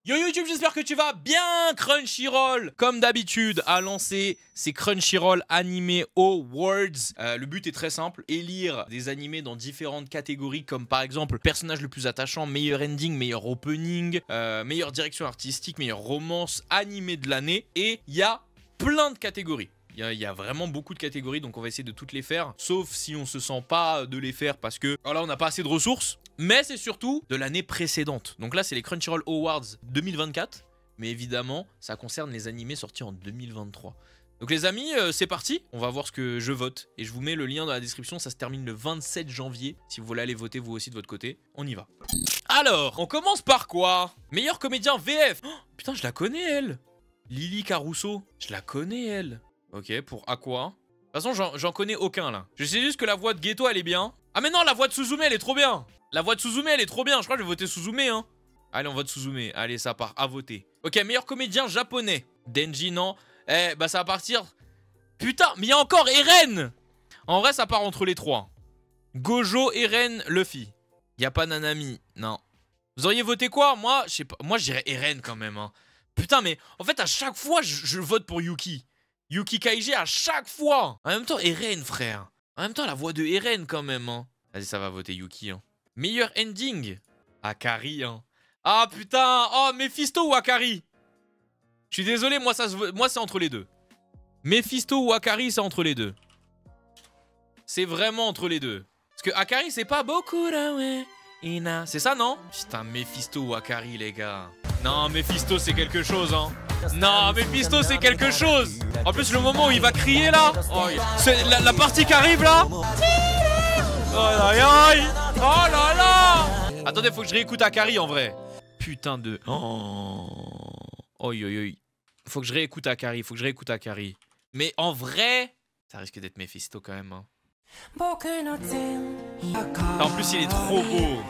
Yo YouTube, j'espère que tu vas bien. Crunchyroll, comme d'habitude, a lancé ses Crunchyroll Anime Awards. Le but est très simple, élire des animés dans différentes catégories, comme par exemple personnage le plus attachant, meilleur ending, meilleur opening, meilleure direction artistique, meilleure romance, animé de l'année. Et il y a plein de catégories. Il y a vraiment beaucoup de catégories, donc on va essayer de toutes les faire. Sauf si on se sent pas de les faire parce que voilà, on n'a pas assez de ressources. Mais c'est surtout de l'année précédente. Donc là, c'est les Crunchyroll Awards 2024. Mais évidemment, ça concerne les animés sortis en 2023. Donc les amis, c'est parti. On va voir ce que je vote. Et je vous mets le lien dans la description. Ça se termine le 27 janvier. Si vous voulez aller voter vous aussi de votre côté, on y va. Alors, on commence par quoi? Meilleur comédien VF. Oh, putain, je la connais, elle. Lily Caruso. Je la connais, elle. Ok, pour Aqua. De toute façon, j'en connais aucun, là. Je sais juste que la voix de Geto, elle est bien. Ah mais non, la voix de Suzume, elle est trop bien. La voix de Suzume, elle est trop bien. Je crois que je vais voter Suzume, hein. Allez, on vote Suzume. Allez, ça part. À voter. Ok, meilleur comédien japonais. Denji, non. Eh, bah ça va partir. Putain, mais il y a encore Eren. En vrai, ça part entre les trois. Gojo, Eren, Luffy. Il y a pas Nanami. Non. Vous auriez voté quoi? Moi, je sais pas. Moi, je dirais Eren quand même, hein. Putain, mais en fait, à chaque fois, je vote pour Yuki. Yuki Kaiji à chaque fois. En même temps, Eren, frère. En même temps, la voix de Eren quand même, hein. Vas-y, ça va voter Yuki, hein. Meilleur ending. Akari, hein. Ah, putain. Oh, Mephisto ou Akari? Je suis désolé, moi, c'est entre les deux. Mephisto ou Akari, c'est entre les deux. C'est vraiment entre les deux. Parce que Akari, c'est pas beaucoup, là, ouais. Ina. C'est ça, non? Putain, Mephisto ou Akari, les gars. Non, Mephisto, c'est quelque chose, hein. Non, Mephisto, c'est quelque chose. En plus, le moment où il va crier, là. Oh, c'est la partie qui arrive, là. Oh là là. Oh là là. Attendez, faut que je réécoute Akari, en vrai. Putain de... Oh. Oi, oi, oi. Faut que je réécoute Akari, faut que je réécoute Akari. Mais en vrai... Ça risque d'être Mephisto, quand même, hein. En plus, il est trop beau.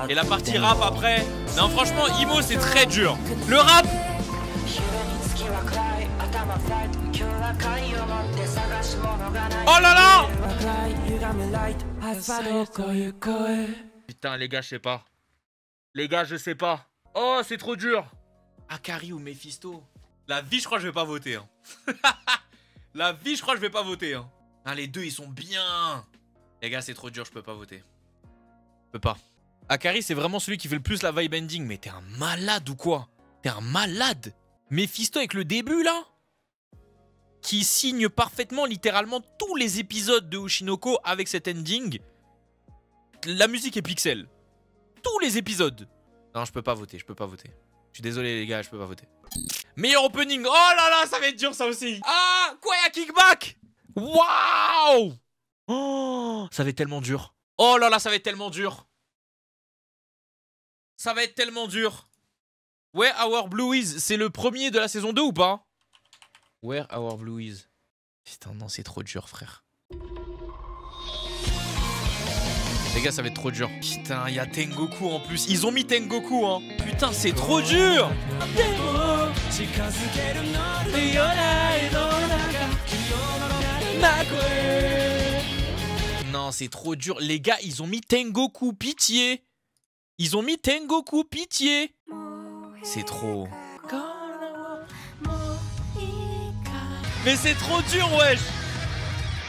Et la partie rap, après... Non, franchement, Imo, c'est très dur. Le rap... Oh là là. Putain, les gars, je sais pas. Les gars, je sais pas. Oh, c'est trop dur. Akari ou Mephisto? La vie, je crois que je vais pas voter, hein. La vie, je crois que je vais pas voter, hein. Ah, les deux, ils sont bien. Les gars, c'est trop dur, je peux pas voter. Je peux pas. Akari, c'est vraiment celui qui fait le plus la vibe ending. Mais t'es un malade ou quoi? T'es un malade. Mephisto avec le début, là, qui signe parfaitement, littéralement, tous les épisodes de Oshinoko avec cet ending. La musique est pixel. Tous les épisodes. Non, je peux pas voter, je peux pas voter. Je suis désolé, les gars, je peux pas voter. Meilleur opening. Oh là là, ça va être dur, ça aussi. Ah, quoi, y'a Kickback. Waouh. Oh, ça va être tellement dur. Oh là là, ça va être tellement dur. Ça va être tellement dur. Where Our Blue Is, c'est le premier de la saison 2 ou pas? Where Our Blue Is. Putain, non, c'est trop dur, frère. Les gars, ça va être trop dur. Putain, il y a Tengoku en plus. Ils ont mis Tengoku, hein. Putain, c'est trop dur. Non, c'est trop dur. Les gars, ils ont mis Tengoku, pitié. Ils ont mis Tengoku, pitié. C'est trop. Mais c'est trop dur, wesh.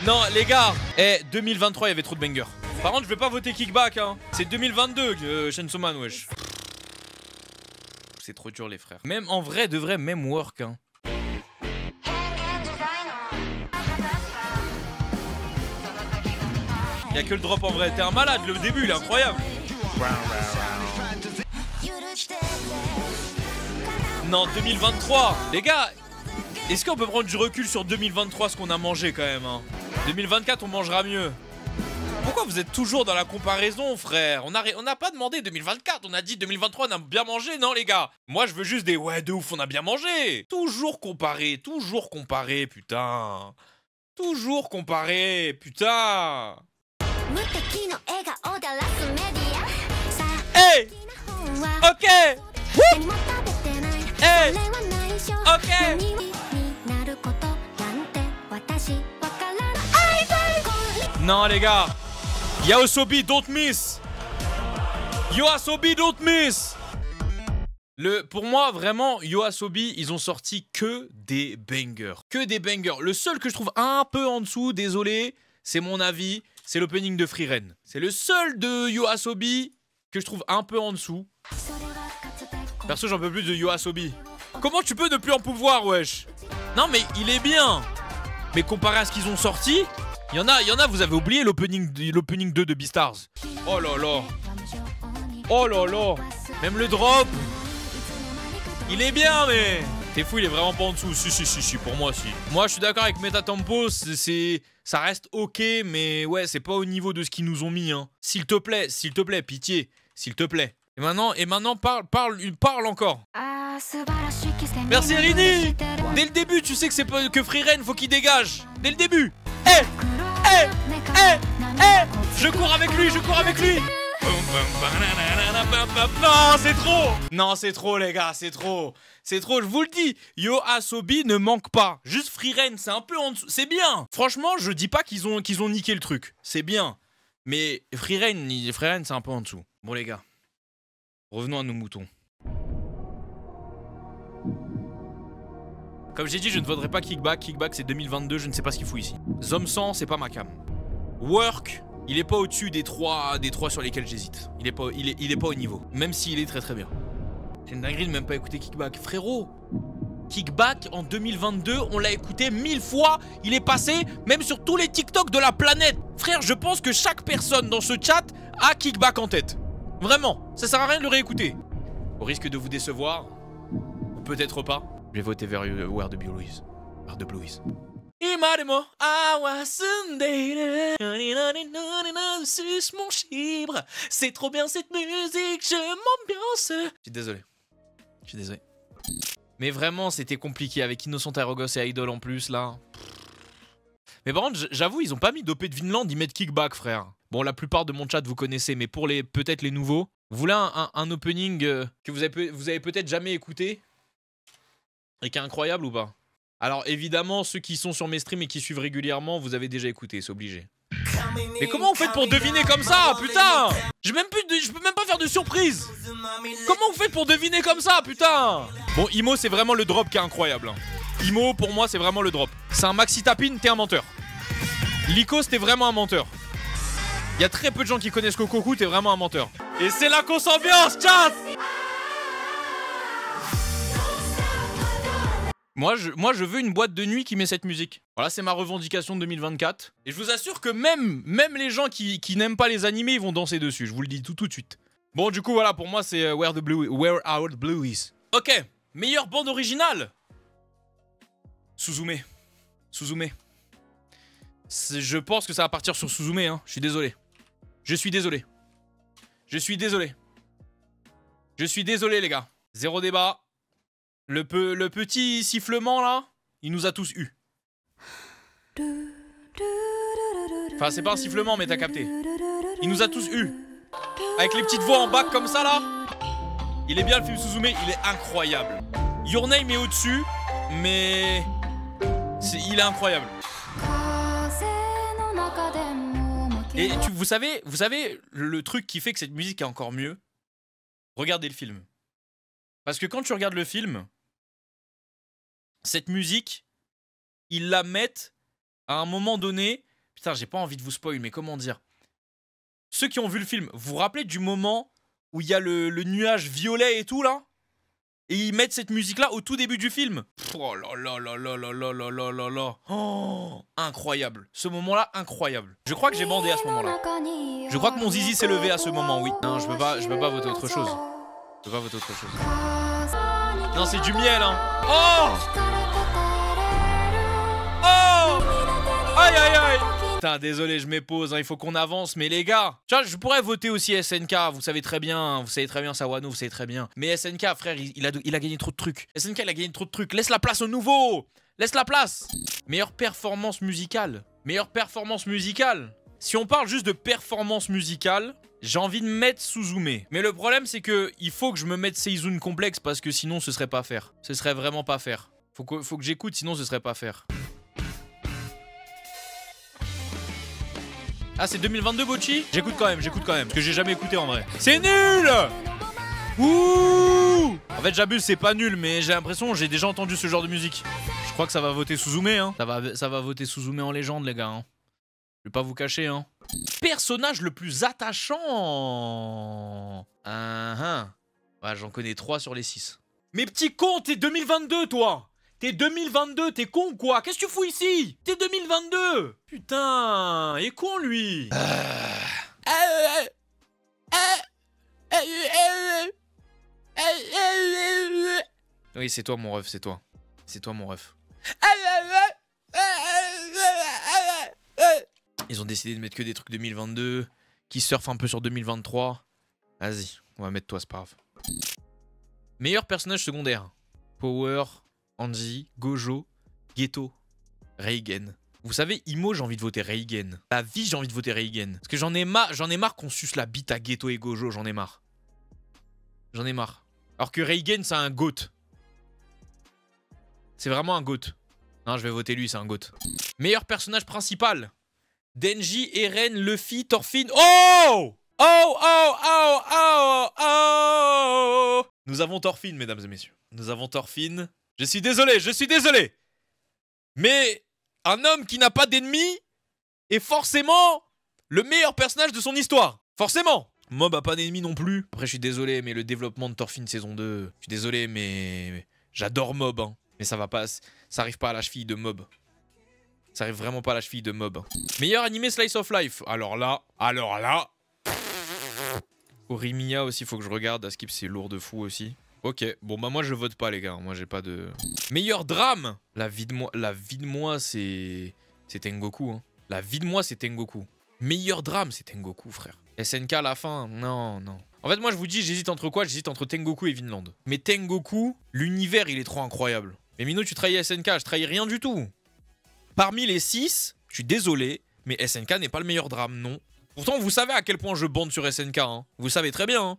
Non, les gars. Eh, 2023, il y avait trop de bangers. Par contre, je vais pas voter Kickback, hein. C'est 2022, Chainsaw Man, wesh. C'est trop dur, les frères. Même en vrai, de vrai, même work, hein. Y'a que le drop en vrai. T'es un malade, le début, il est incroyable. Non, 2023. Les gars, est-ce qu'on peut prendre du recul sur 2023, ce qu'on a mangé quand même, hein? 2024, on mangera mieux. Pourquoi vous êtes toujours dans la comparaison, frère? On n'a pas demandé 2024, on a dit 2023, on a bien mangé, non les gars? Moi, je veux juste des ouais, de ouf, on a bien mangé. Toujours comparer, putain. Toujours comparer, putain. Hey! Ok! Woo! Hey! Ok! Non les gars, Yaosobi don't miss. Yoasobi don't miss. Pour moi, vraiment, YOASOBI, ils ont sorti que des bangers. Que des bangers. Le seul que je trouve un peu en dessous, désolé, c'est mon avis, c'est l'opening de Frieren. C'est le seul de YOASOBI que je trouve un peu en dessous. Perso, j'en peux plus de YOASOBI. Comment tu peux ne plus en pouvoir, wesh? Non, mais il est bien. Mais comparé à ce qu'ils ont sorti, il y en a, vous avez oublié l'opening 2 de Beastars. Oh là là. Oh là là. Même le drop. Il est bien, mais... T'es fou, il est vraiment pas en dessous. Si, pour moi, si. Moi, je suis d'accord avec Metatempo, ça reste ok, mais ouais, c'est pas au niveau de ce qu'ils nous ont mis, hein. S'il te plaît, pitié, s'il te plaît. Et maintenant, parle encore. Merci, Rini. Dès le début, tu sais que c'est pas que Frieren, faut qu'il dégage. Dès le début. Je cours avec lui. Non, c'est trop. Non, c'est trop, les gars, c'est trop. C'est trop, je vous le dis. YOASOBI ne manque pas. Juste Frieren, c'est un peu en dessous. C'est bien. Franchement, je dis pas qu'ils ont niqué le truc. C'est bien. Mais Frieren, c'est un peu en dessous. Bon, les gars, revenons à nos moutons. Comme j'ai dit, je ne voterai pas Kickback. Kickback, c'est 2022, je ne sais pas ce qu'il fout ici. Zomsan, c'est pas ma cam. Work, il est pas au-dessus des trois sur lesquels j'hésite. Il est pas au niveau. Même s'il est très très bien. C'est une dinguerie de même pas écouter Kickback. Frérot, Kickback en 2022, on l'a écouté 1000 fois. Il est passé même sur tous les TikTok de la planète. Frère, je pense que chaque personne dans ce chat a Kickback en tête. Vraiment, ça sert à rien de le réécouter. Au risque de vous décevoir, ou peut-être pas, je vais voter vers Where the Blue Is. Where the Blue Is. Suce mon chibre. C'est trop bien cette musique, je m'ambiance. Je suis désolé. Mais vraiment, c'était compliqué avec Innocent Aerogos et Idol en plus, là. Mais par contre, j'avoue, ils ont pas mis d'OP de Vinland, ils mettent Kickback, frère. Bon, la plupart de mon chat, vous connaissez, mais pour peut-être les nouveaux, vous voulez un opening que vous avez peut-être jamais écouté et qui est incroyable ou pas? Alors, évidemment, ceux qui sont sur mes streams et qui suivent régulièrement, vous avez déjà écouté, c'est obligé. Mais comment vous faites pour deviner comme ça, putain? Je peux même pas faire de surprise. Comment vous faites pour deviner comme ça, putain? Bon, Imo, c'est vraiment le drop qui est incroyable, hein. Imo, pour moi, c'est vraiment le drop. C'est un maxi tapin, t'es un menteur. Lycos, t'es vraiment un menteur. Il y a très peu de gens qui connaissent Kokoku, t'es vraiment un menteur. Et c'est là qu'on s'ambiance, chat. Moi, je veux une boîte de nuit qui met cette musique. Voilà, c'est ma revendication de 2024. Et je vous assure que même les gens qui n'aiment pas les animés, ils vont danser dessus. Je vous le dis tout de suite. Bon, du coup, voilà, pour moi, c'est Where Our Blue Is. Ok, meilleure bande originale. Suzume. Je pense que ça va partir sur Suzume, hein. Je suis désolé. Je suis désolé, les gars. Zéro débat. Le petit sifflement, là, il nous a tous eu. Enfin, c'est pas un sifflement, mais t'as capté. Il nous a tous eu. Avec les petites voix en bac comme ça, là. Il est bien, le film Suzume, il est incroyable. Your Name est au-dessus, mais... il est incroyable. Et vous savez, le truc qui fait que cette musique est encore mieux? Regardez le film. Parce que quand tu regardes le film, cette musique, ils la mettent à un moment donné... Putain, j'ai pas envie de vous spoil, mais comment dire? Ceux qui ont vu le film, vous vous rappelez du moment où il y a le nuage violet et tout, là? Et ils mettent cette musique-là au tout début du film. Oh là là là là là là là là là là. Oh, incroyable. Ce moment-là, incroyable. Je crois que j'ai bandé à ce moment-là. Je crois que mon zizi s'est levé à ce moment, oui. Non, je peux pas voter autre chose. Je peux pas voter autre chose. Non, c'est du miel, hein. Oh! Oh! Aïe, aïe, aïe! Putain, désolé, je m'épose, hein, il faut qu'on avance. Mais les gars, tu vois, je pourrais voter aussi SNK, vous savez très bien, Sawano, vous savez très bien. Mais SNK, frère, il a gagné trop de trucs. SNK, il a gagné trop de trucs. Laisse la place au nouveau! Laisse la place! Meilleure performance musicale. Si on parle juste de performance musicale, j'ai envie de mettre Suzume. Mais le problème, c'est que il faut que je me mette Seizun complexe parce que sinon, ce serait pas faire. Ce serait vraiment pas faire. Faut que j'écoute, sinon ce serait pas faire. Ah, c'est 2022, Bochi? J'écoute quand même. Parce que j'ai jamais écouté en vrai. C'est nul! Ouh! En fait, j'abuse, c'est pas nul, mais j'ai l'impression, j'ai déjà entendu ce genre de musique. Je crois que ça va voter Suzume, hein. Ça va voter Suzume en légende, les gars. Hein. Je vais pas vous cacher, hein. Personnage le plus attachant. Ouais, j'en connais 3 sur les 6. Mais petit con, t'es 2022, toi. T'es 2022, t'es con, quoi. Qu'est-ce que tu fous ici? T'es 2022. Putain, il est con, lui. Oui, c'est toi, mon ref, c'est toi. C'est toi, mon ref. Ils ont décidé de mettre que des trucs 2022, qui surfent un peu sur 2023. Vas-y, on va mettre toi, c'est pas grave. Meilleur personnage secondaire. Power, Andy, Gojo, Geto, Reigen. Vous savez, Imo, j'ai envie de voter Reigen. La vie, j'ai envie de voter Reigen. Parce que j'en ai marre qu'on suce la bite à Geto et Gojo, j'en ai marre. J'en ai marre. Alors que Reigen, c'est un GOAT. C'est vraiment un GOAT. Non, je vais voter lui, c'est un GOAT. Meilleur personnage principal. Denji, Eren, Luffy, Thorfinn. Oh! Oh, oh, oh, oh, oh! Nous avons Thorfinn, mesdames et messieurs. Nous avons Thorfinn. Je suis désolé. Mais un homme qui n'a pas d'ennemis est forcément le meilleur personnage de son histoire. Forcément. Mob a pas d'ennemis non plus. Après, je suis désolé, mais le développement de Thorfinn saison 2... Je suis désolé, mais j'adore Mob, hein. Mais ça va pas... Ça arrive pas à la cheville de Mob. Ça arrive vraiment pas à la cheville de Mob. Meilleur animé Slice of Life. Alors là... Orimiya aussi, faut que je regarde. À Skip, c'est lourd de fou aussi. Ok, bon bah moi je vote pas les gars, moi j'ai pas de... Meilleur drame. La vie de moi c'est Tengoku, hein. La vie de moi c'est Tengoku. Meilleur drame c'est Tengoku, frère. SNK à la fin, non. En fait moi je vous dis, j'hésite entre quoi? J'hésite entre Tengoku et Vinland. Mais Tengoku, l'univers il est trop incroyable. Mais Mino, tu trahis SNK, je trahis rien du tout. Parmi les 6, je suis désolé, mais SNK n'est pas le meilleur drame, non. Pourtant vous savez à quel point je bande sur SNK, hein. Vous savez très bien, hein.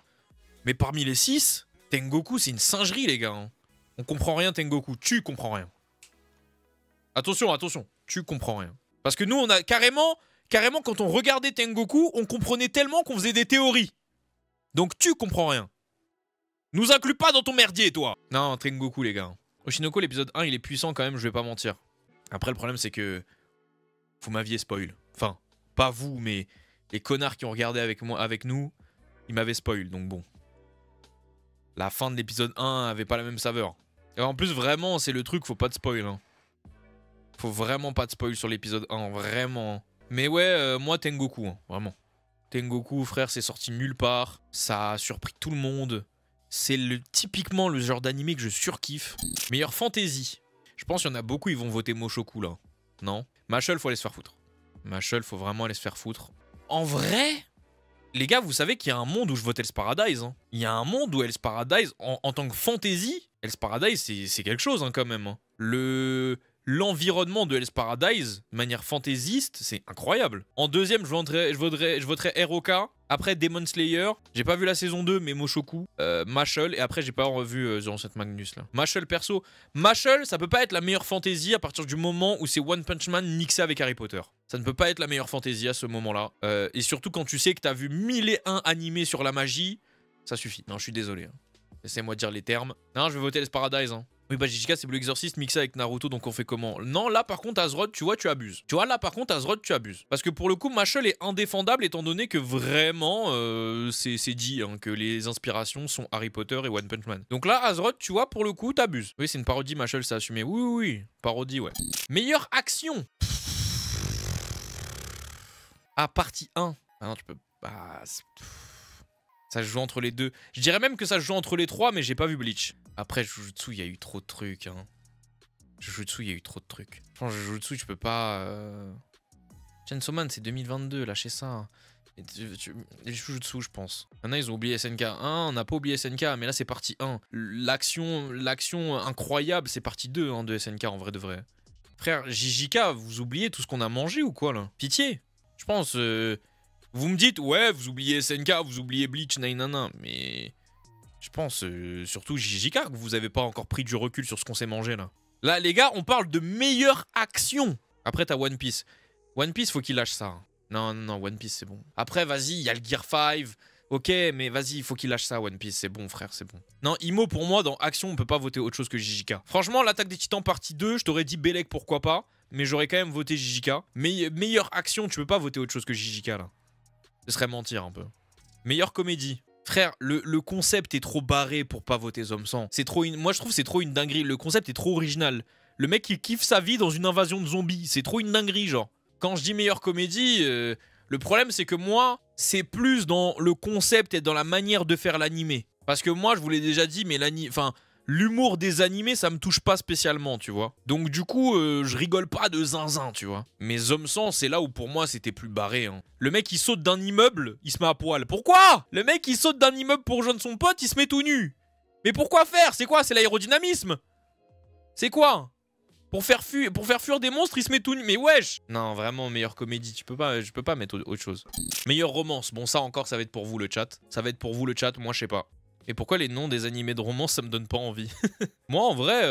Mais parmi les 6... Tengoku, c'est une singerie, les gars. Hein. On comprend rien, Tengoku. Tu comprends rien. Attention, tu comprends rien. Parce que nous, on a carrément, quand on regardait Tengoku, on comprenait tellement qu'on faisait des théories. Donc tu comprends rien. Nous inclus pas dans ton merdier, toi. Non, Tengoku, les gars. Oshinoko, l'épisode 1, il est puissant quand même, je vais pas mentir. Après, le problème, c'est que vous m'aviez spoil. Enfin, pas vous, mais les connards qui ont regardé avec nous, ils m'avaient spoil, donc bon. La fin de l'épisode 1 avait pas la même saveur. Et en plus, vraiment, c'est le truc, faut pas de spoil. Hein. Faut vraiment pas de spoil sur l'épisode 1, vraiment. Mais ouais, moi, Tengoku, hein, vraiment. Tengoku, frère, c'est sorti nulle part. Ça a surpris tout le monde. C'est typiquement le genre d'animé que je surkiffe. Meilleure fantasy. Je pense qu'il y en a beaucoup, ils vont voter Moshoku, là. Non? Mashle, faut aller se faire foutre. Mashle, faut vraiment aller se faire foutre. En vrai... Les gars, vous savez qu'il y a un monde où je vote Hell's Paradise. Hein. Il y a un monde où Hell's Paradise, en tant que fantasy, Hell's Paradise, c'est quelque chose hein, quand même. Hein. L'environnement de Hell's Paradise, de manière fantaisiste, c'est incroyable. En deuxième, je voterais ROK. Après, Demon Slayer. J'ai pas vu la saison 2, mais Moshoku. Mashle. Et après, j'ai pas revu Zero Set Magnus. Là. Mashle, perso. Mashle, ça peut pas être la meilleure fantasy à partir du moment où c'est One Punch Man mixé avec Harry Potter. Ça ne peut pas être la meilleure fantasy à ce moment-là. Et surtout quand tu sais que t'as vu 1001 animés sur la magie, ça suffit. Non, je suis désolé. Hein. Laissez-moi dire les termes. Non, je vais voter Hell's Paradise. Hein. Oui, bah Jijika, c'est Blue Exorcist mixé avec Naruto, donc on fait comment? Non, là par contre, Azeroth, tu vois, tu abuses. Tu vois, là par contre, Azeroth, tu abuses. Parce que pour le coup, Mashle est indéfendable étant donné que vraiment, c'est dit hein, que les inspirations sont Harry Potter et One Punch Man. Donc là, Azeroth, tu vois, pour le coup, t'abuses. Oui, c'est une parodie, Mashle, c'est assumé. Oui, parodie, ouais. Meilleure action. Ah, partie 1. Ah non, tu peux... Ah, ça se joue entre les deux. Je dirais même que ça se joue entre les trois, mais j'ai pas vu Bleach. Après, Jujutsu, il y a eu trop de trucs. Hein. Jujutsu, il y a eu trop de trucs. Je pense que Jujutsu, tu peux pas... Chainsaw Man, c'est 2022, lâchez ça. Jujutsu, je pense. Maintenant, ils ont oublié SNK 1, on n'a pas oublié SNK, mais là, c'est partie 1. L'action incroyable, c'est partie 2 hein, de SNK, en vrai de vrai. Frère, JJK, vous oubliez tout ce qu'on a mangé ou quoi, là? Pitié. Je pense... Vous me dites, ouais, vous oubliez SNK, vous oubliez Bleach, nanana, mais... Je pense, surtout JJK, que vous avez pas encore pris du recul sur ce qu'on s'est mangé, là. Là, les gars, on parle de meilleure action. Après, t'as One Piece. One Piece, faut qu'il lâche ça. Non, One Piece, c'est bon. Après, vas-y, il y a le Gear 5. Ok, mais vas-y, il faut qu'il lâche ça, One Piece. C'est bon, frère, c'est bon. Non, Imo, pour moi, dans Action, on peut pas voter autre chose que JJK. Franchement, l'Attaque des Titans partie 2, je t'aurais dit Belek, pourquoi pas. Mais j'aurais quand même voté JJK. Mais meilleure action, tu peux pas voter autre chose que JJK, là. Ce serait mentir un peu. Meilleure comédie. Frère, le concept est trop barré pour pas voter Zom 100. C'est trop moi, je trouve que c'est trop une dinguerie. Le concept est trop original. Le mec, il kiffe sa vie dans une invasion de zombies. C'est trop une dinguerie, genre. Quand je dis meilleure comédie, le problème, c'est que moi, c'est plus dans le concept et dans la manière de faire l'animé. Parce que moi, je vous l'ai déjà dit, mais l'humour des animés, ça me touche pas spécialement, tu vois. Donc du coup, je rigole pas de zinzin, tu vois. Mais Zom 100, c'est là où pour moi, c'était plus barré. Hein. Le mec, il saute d'un immeuble, il se met à poil. Pourquoi? Le mec, il saute d'un immeuble pour rejoindre son pote, il se met tout nu. Mais pourquoi faire? C'est quoi? C'est l'aérodynamisme? C'est quoi? Pour faire fuir des monstres, il se met tout nu. Mais wesh! Non, vraiment, meilleure comédie. Je peux pas mettre autre chose. Meilleure romance. Bon, ça encore, ça va être pour vous le chat. Ça va être pour vous le chat, moi je sais pas. Et pourquoi les noms des animés de romance, ça me donne pas envie? Moi, en vrai,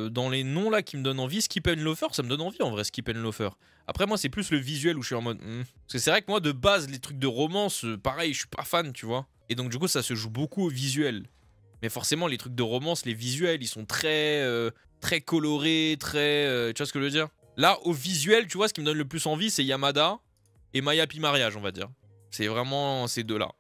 dans les noms là qui me donnent envie, Skip and Loafer, ça me donne envie en vrai, Skip and Loafer. Après, moi, c'est plus le visuel où je suis en mode. Parce que c'est vrai que moi, de base, les trucs de romance, pareil, je suis pas fan, tu vois. Et donc, du coup, ça se joue beaucoup au visuel. Mais forcément, les trucs de romance, les visuels, ils sont très colorés, très. Tu vois ce que je veux dire? Là, au visuel, tu vois, ce qui me donne le plus envie, c'est Yamada et Maya Pi Mariage, on va dire. C'est vraiment ces deux-là.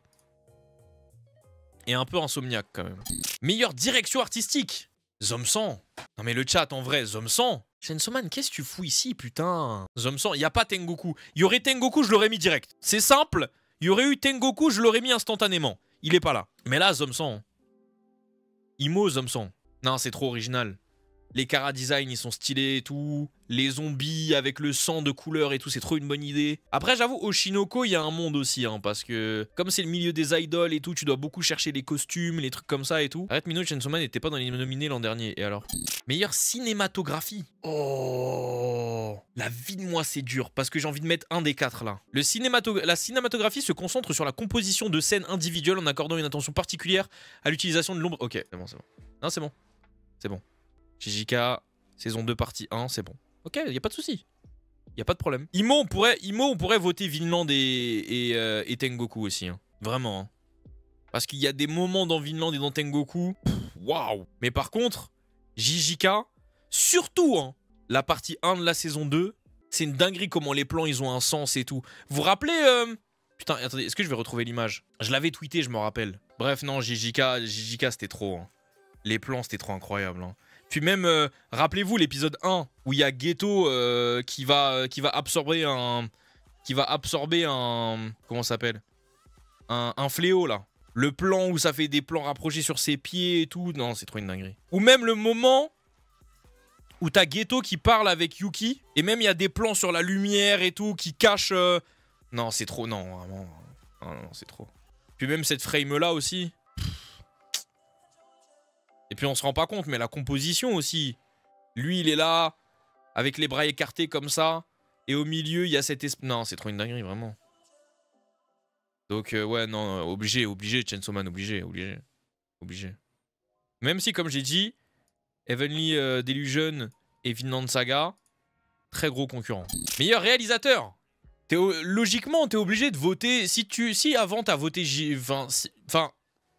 Et un peu Insomniac quand même. Meilleure direction artistique. Zom 100. Non mais le chat en vrai, Zom 100. Chainsaw Man, qu'est-ce que tu fous ici, putain? Zom 100, il n'y a pas Tengoku. Il y aurait Tengoku, je l'aurais mis direct. C'est simple. Il y aurait eu Tengoku, je l'aurais mis instantanément. Il est pas là. Mais là, Zom 100. Imo, Zom 100. Non, c'est trop original. Les chara design, ils sont stylés et tout. Les zombies avec le sang de couleur et tout, c'est trop une bonne idée. Après, j'avoue, Oshinoko, il y a un monde aussi, hein, parce que comme c'est le milieu des idoles et tout, tu dois beaucoup chercher les costumes, les trucs comme ça et tout. Arrête, Mino, Chainsaw Man n'était pas dans les nominés l'an dernier. Et alors? Meilleure cinématographie. Oh, la vie de moi, c'est dur, parce que j'ai envie de mettre un des quatre là. La cinématographie se concentre sur la composition de scènes individuelles en accordant une attention particulière à l'utilisation de l'ombre. Ok, c'est bon, c'est bon. Non, c'est bon. C'est bon. JJK, saison 2, partie 1, c'est bon. Ok, y a pas de souci. Y a pas de problème. Imo, on pourrait voter Vinland et Tengoku aussi. Hein. Vraiment. Hein. Parce qu'il y a des moments dans Vinland et dans Tengoku. Waouh. Mais par contre, JJK, surtout hein, la partie 1 de la saison 2, c'est une dinguerie comment les plans ils ont un sens et tout. Vous vous rappelez Putain, attendez, est-ce que je vais retrouver l'image? Je l'avais tweeté, je me rappelle. Bref, non, JJK c'était trop. Hein. Les plans, c'était trop incroyable. Hein. Puis même, rappelez-vous l'épisode 1 où il y a Geto qui va absorber un... Comment ça s'appelle? Un fléau, là. Le plan où ça fait des plans rapprochés sur ses pieds et tout. Non, c'est trop une dinguerie. Ou même le moment où t'as Geto qui parle avec Yuki. Et même, il y a des plans sur la lumière et tout qui cachent... Non, c'est trop... Non, vraiment... Non, c'est trop. Puis même cette frame-là aussi... Et puis on se rend pas compte, mais la composition aussi. Lui, il est là, avec les bras écartés comme ça. Et au milieu, il y a cet esprit... Non, c'est trop une dinguerie, vraiment. Donc, ouais, non, obligé, Chainsaw Man, obligé. Même si, comme j'ai dit, Heavenly Delusion et Vinland Saga, très gros concurrents. Meilleur réalisateur. Logiquement, t'es obligé de voter... Si avant, t'as voté... Enfin...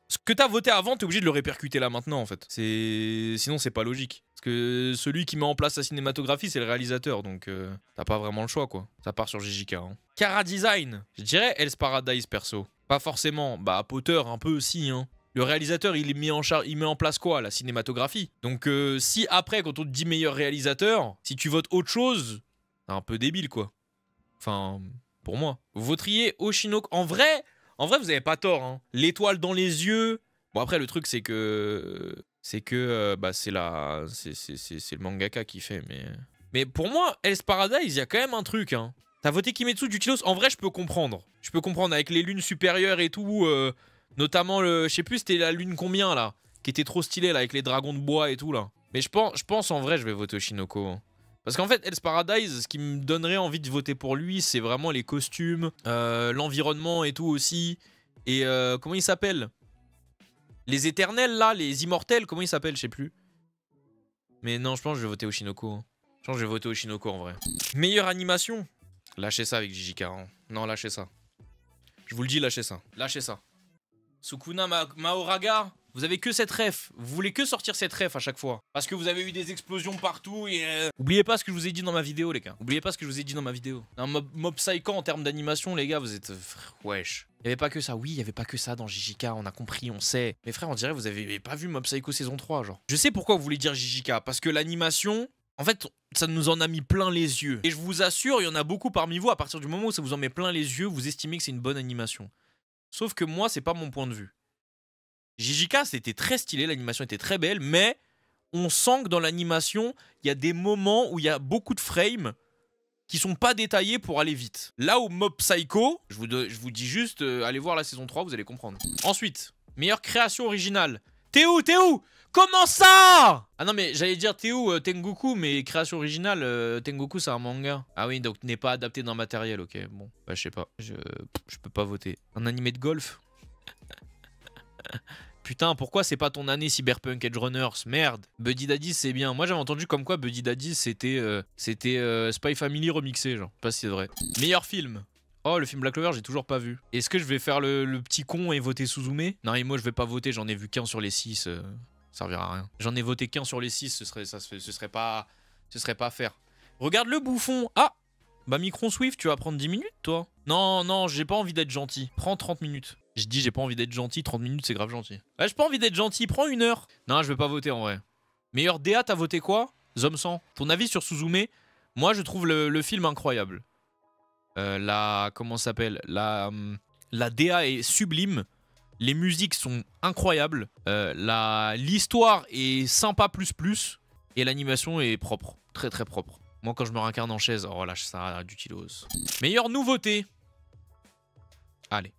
Ce que t'as voté avant, t'es obligé de le répercuter là maintenant en fait. Sinon c'est pas logique. Parce que celui qui met en place la cinématographie c'est le réalisateur, donc t'as pas vraiment le choix quoi. Ça part sur JJK. Hein. Chara Design, je dirais Hell's Paradise perso. Pas forcément, bah Potter un peu aussi. Hein. Le réalisateur il met en place quoi? La cinématographie. Donc si après quand on te dit meilleur réalisateur, si tu votes autre chose, c'est un peu débile quoi. Enfin, pour moi. Vous voteriez Oshinoko. En vrai, vous avez pas tort. Hein. L'étoile dans les yeux. Bon, après, le truc, c'est que. Bah, c'est le mangaka qui fait. Mais pour moi, Hell's Paradise, il y a quand même un truc. Hein. T'as voté Kimetsu du Tilos. En vrai, je peux comprendre. Je peux comprendre avec les lunes supérieures et tout. Notamment, je sais plus, c'était la lune combien là. Qui était trop stylée là, avec les dragons de bois et tout là. Mais je pense en vrai, je vais voter Oshinoko. Hein. Parce qu'en fait, Hell's Paradise, ce qui me donnerait envie de voter pour lui, c'est vraiment les costumes, l'environnement et tout aussi. Et comment il s'appelle? Les éternels là, les immortels, comment ils s'appellent? Je sais plus. Mais non, je pense que je vais voter Oshinoko. Hein. Je pense que je vais voter Oshinoko en vrai. Meilleure animation? Lâchez ça avec JJK. Hein. Non, lâchez ça. Je vous le dis, lâchez ça. Lâchez ça. Sukuna Mahoraga, vous avez que cette ref. Vous voulez que sortir cette ref à chaque fois. Parce que vous avez eu des explosions partout et... Oubliez pas ce que je vous ai dit dans ma vidéo, les gars. Oubliez pas ce que je vous ai dit dans ma vidéo. Un Mob Psycho en termes d'animation, les gars, vous êtes... Wesh. Il y avait pas que ça. Oui, il y avait pas que ça dans JJK, on a compris, on sait. Mais frère, on dirait que vous avez pas vu Mob Psycho saison 3, genre. Je sais pourquoi vous voulez dire JJK. Parce que l'animation... En fait, ça nous en a mis plein les yeux. Et je vous assure, il y en a beaucoup parmi vous, à partir du moment où ça vous en met plein les yeux, vous estimez que c'est une bonne animation. Sauf que moi, c'est pas mon point de vue. JJK, c'était très stylé, l'animation était très belle, mais on sent que dans l'animation, il y a des moments où il y a beaucoup de frames qui sont pas détaillés pour aller vite. Là où Mob Psycho, je vous dis juste, allez voir la saison 3, vous allez comprendre. Ensuite, meilleure création originale. T'es où? Comment ça? Ah non mais j'allais dire t'es où Tengoku, mais création originale, Tengoku c'est un manga. Ah oui, donc n'est pas adapté d'un matériel, ok. Bon, bah je sais pas, je peux pas voter. Un animé de golf? Putain, pourquoi c'est pas ton année Cyberpunk Edge Runners? Merde. Buddy Daddy c'est bien. Moi j'avais entendu comme quoi Buddy Daddy c'était Spy Family remixé, genre. Je sais pas si c'est vrai. Meilleur film. Oh, le film Black Clover, j'ai toujours pas vu. Est-ce que je vais faire le petit con et voter Suzume? Non, et moi je vais pas voter, j'en ai vu qu'un sur les 6. Ça servira à rien. J'en ai voté qu'un sur les 6, ce serait pas à faire. Regarde le bouffon. Ah, bah Micron Swift, tu vas prendre 10 minutes, toi? Non, non, j'ai pas envie d'être gentil. Prends 30 minutes. Je dis j'ai pas envie d'être gentil, 30 minutes c'est grave gentil. Ouais, j'ai pas envie d'être gentil, prends 1 heure. Non, je vais pas voter en vrai. Meilleur DA, t'as voté quoi? Zom 100. Ton avis sur Suzume? Moi, je trouve le film incroyable. Comment ça s'appelle? La DA est sublime. Les musiques sont incroyables. L'histoire est sympa plus. Et l'animation est propre. Très très propre. Moi, quand je me réincarne en chaise, oh lâche ça, du kilos. Meilleure nouveauté. Allez.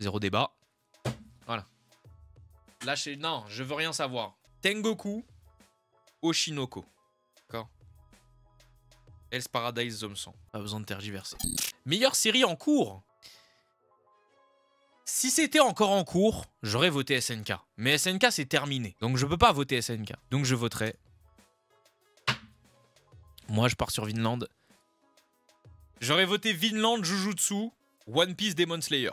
Zéro débat. Voilà. Lâchez. Non, je veux rien savoir. Tengoku. Oshinoko. D'accord. Hell's Paradise Zone 100. Pas besoin de tergiverser. Meilleure série en cours. Si c'était encore en cours, j'aurais voté SNK. Mais SNK, c'est terminé. Donc je peux pas voter SNK. Donc je voterai. Moi, je pars sur Vinland. J'aurais voté Vinland, Jujutsu, One Piece, Demon Slayer.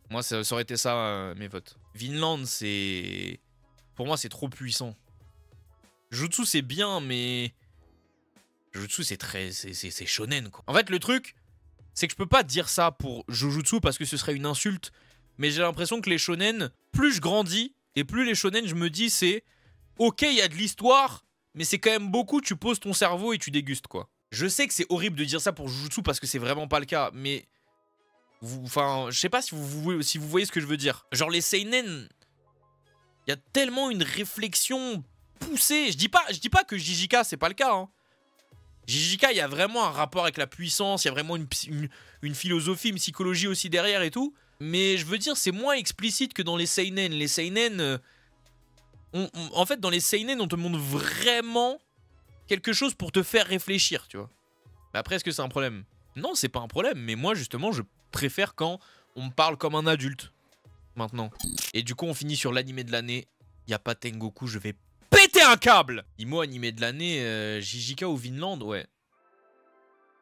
Moi, ça aurait été ça, mes votes. Vinland, c'est... Pour moi, c'est trop puissant. Jujutsu, c'est bien, mais... Jujutsu, c'est très... C'est shonen, quoi. En fait, le truc, c'est que je peux pas dire ça pour Jujutsu parce que ce serait une insulte. Mais j'ai l'impression que les shonen, plus je grandis, et plus les shonen, je me dis, c'est... Ok, il y a de l'histoire, mais c'est quand même beaucoup, tu poses ton cerveau et tu dégustes, quoi. Je sais que c'est horrible de dire ça pour Jujutsu parce que c'est vraiment pas le cas, mais... Enfin, je sais pas si vous voyez ce que je veux dire. Genre, les seinen... Il y a tellement une réflexion poussée. Je dis pas que JJK, c'est pas le cas, hein. JJK, il y a vraiment un rapport avec la puissance, il y a vraiment une philosophie, une psychologie aussi derrière et tout. Mais je veux dire, c'est moins explicite que dans les seinen. Les seinen... en fait, dans les seinen, on te montre vraiment quelque chose pour te faire réfléchir, tu vois. Mais après, est-ce que c'est un problème? Non, c'est pas un problème. Mais moi, justement, je préfère quand on me parle comme un adulte. Maintenant. Et du coup, on finit sur l'animé de l'année. Il n'y a pas Tengoku, je vais péter un câble! Imo animé de l'année, JJK ou Vinland, ouais.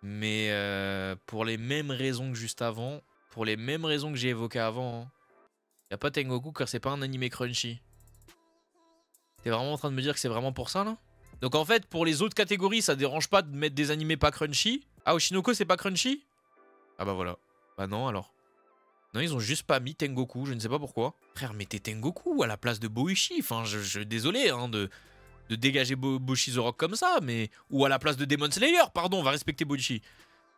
Mais pour les mêmes raisons que juste avant... Pour les mêmes raisons que j'ai évoquées avant. Y a pas Tengoku car c'est pas un animé crunchy. T'es vraiment en train de me dire que c'est vraiment pour ça là? Donc en fait pour les autres catégories ça dérange pas de mettre des animés pas crunchy? Ah Oshinoko c'est pas crunchy? Ah bah voilà. Bah non alors. Non ils ont juste pas mis Tengoku, je ne sais pas pourquoi. Frère mettez Tengoku à la place de Boichi. Enfin désolé hein, de dégager Boichi The Rock comme ça. Mais... Ou à la place de Demon Slayer, pardon on va respecter Boichi.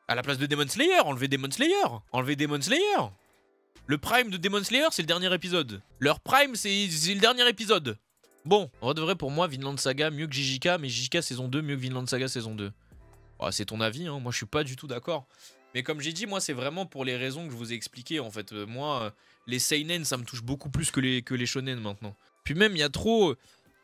À la place de Demon Slayer, enlevez Demon Slayer. Enlevez Demon Slayer. Le prime de Demon Slayer, c'est le dernier épisode. Leur prime, c'est le dernier épisode. Bon, en vrai de vrai, pour moi, Vinland Saga mieux que JJK, mais JJK saison 2 mieux que Vinland Saga saison 2. Oh, c'est ton avis, hein. Moi je suis pas du tout d'accord. Mais comme j'ai dit, moi c'est vraiment pour les raisons que je vous ai expliquées. En fait, moi, les seinen, ça me touche beaucoup plus que les shonen maintenant. Puis même, il y a trop...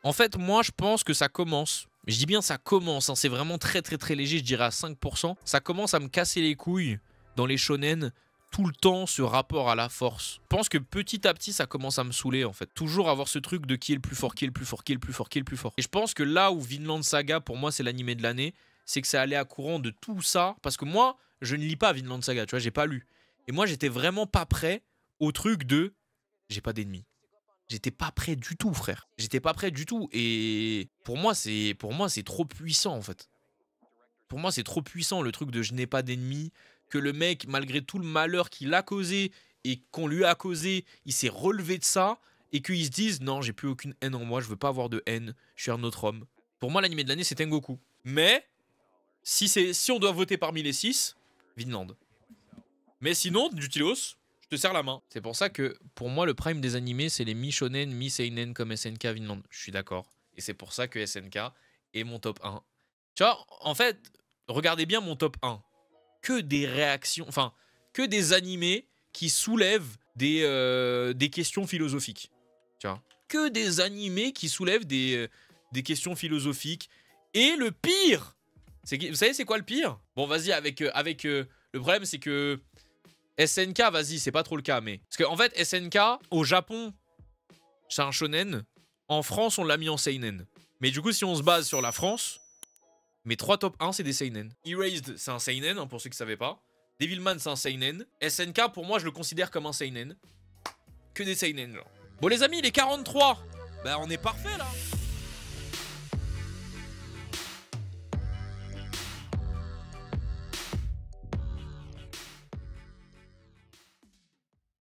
En fait, moi je pense que ça commence... Je dis bien ça commence, hein, c'est vraiment très léger, je dirais à 5%. Ça commence à me casser les couilles dans les shonen tout le temps ce rapport à la force. Je pense que petit à petit ça commence à me saouler en fait. Toujours avoir ce truc de qui est le plus fort, qui est le plus fort, qui est le plus fort, qui est le plus fort. Et je pense que là où Vinland Saga pour moi c'est l'animé de l'année, c'est que c'est allé à courant de tout ça. Parce que moi je ne lis pas Vinland Saga, tu vois, j'ai pas lu. Et moi j'étais vraiment pas prêt au truc de... j'ai pas d'ennemis. J'étais pas prêt du tout, frère. J'étais pas prêt du tout. Et pour moi, c'est trop puissant, en fait. Pour moi, c'est trop puissant, le truc de je n'ai pas d'ennemis. Que le mec, malgré tout le malheur qu'il a causé et qu'on lui a causé, il s'est relevé de ça. Et qu'ils se disent, non, j'ai plus aucune haine en moi, je veux pas avoir de haine. Je suis un autre homme. Pour moi, l'animé de l'année, c'est Tengoku. Mais, si on doit voter parmi les 6, Vinland. Mais sinon, Dutilos, je te serre la main. C'est pour ça que, pour moi, le prime des animés, c'est les mi-shonen, mi-seinen comme SNK, Vinland. Je suis d'accord. Et c'est pour ça que SNK est mon top 1. Tu vois, en fait, regardez bien mon top 1. Que des réactions, enfin, que des animés qui soulèvent des questions philosophiques. Tu vois, que des animés qui soulèvent des questions philosophiques. Et le pire, vous savez c'est quoi le pire? Bon, vas-y, le problème, c'est que SNK, vas-y, c'est pas trop le cas, mais... Parce qu'en fait, SNK, au Japon, c'est un shonen. En France, on l'a mis en seinen. Mais du coup, si on se base sur la France, mes 3 top 1, c'est des seinen. Erased, c'est un seinen, hein, pour ceux qui ne savaient pas. Devilman, c'est un seinen. SNK, pour moi, je le considère comme un seinen. Que des seinen, genre. Bon, les amis, il est 43. Bah, on est parfait, là.